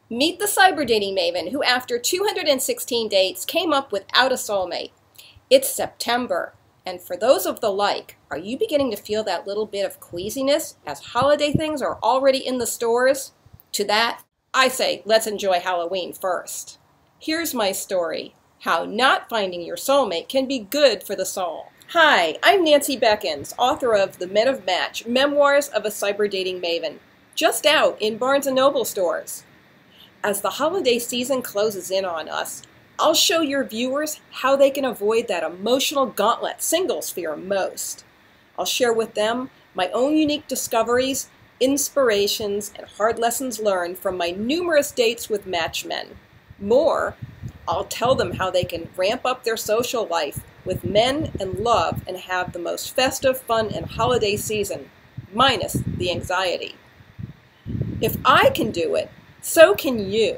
Meet the cyber dating maven who, after 216 dates, came up without a soulmate. It's September, and for those of the like, are you beginning to feel that little bit of queasiness as holiday things are already in the stores? To that, I say let's enjoy Halloween first. Here's my story, how not finding your soulmate can be good for the soul. Hi, I'm Nancy Beckins, author of The Men of Match, Memoirs of a Cyber Dating Maven, just out in Barnes & Noble stores. As the holiday season closes in on us, I'll show your viewers how they can avoid that emotional gauntlet singles fear most. I'll share with them my own unique discoveries, inspirations, and hard lessons learned from my numerous dates with matchmen. More, I'll tell them how they can ramp up their social life with men and love and have the most festive fun and holiday season, minus the anxiety. If I can do it, so can you.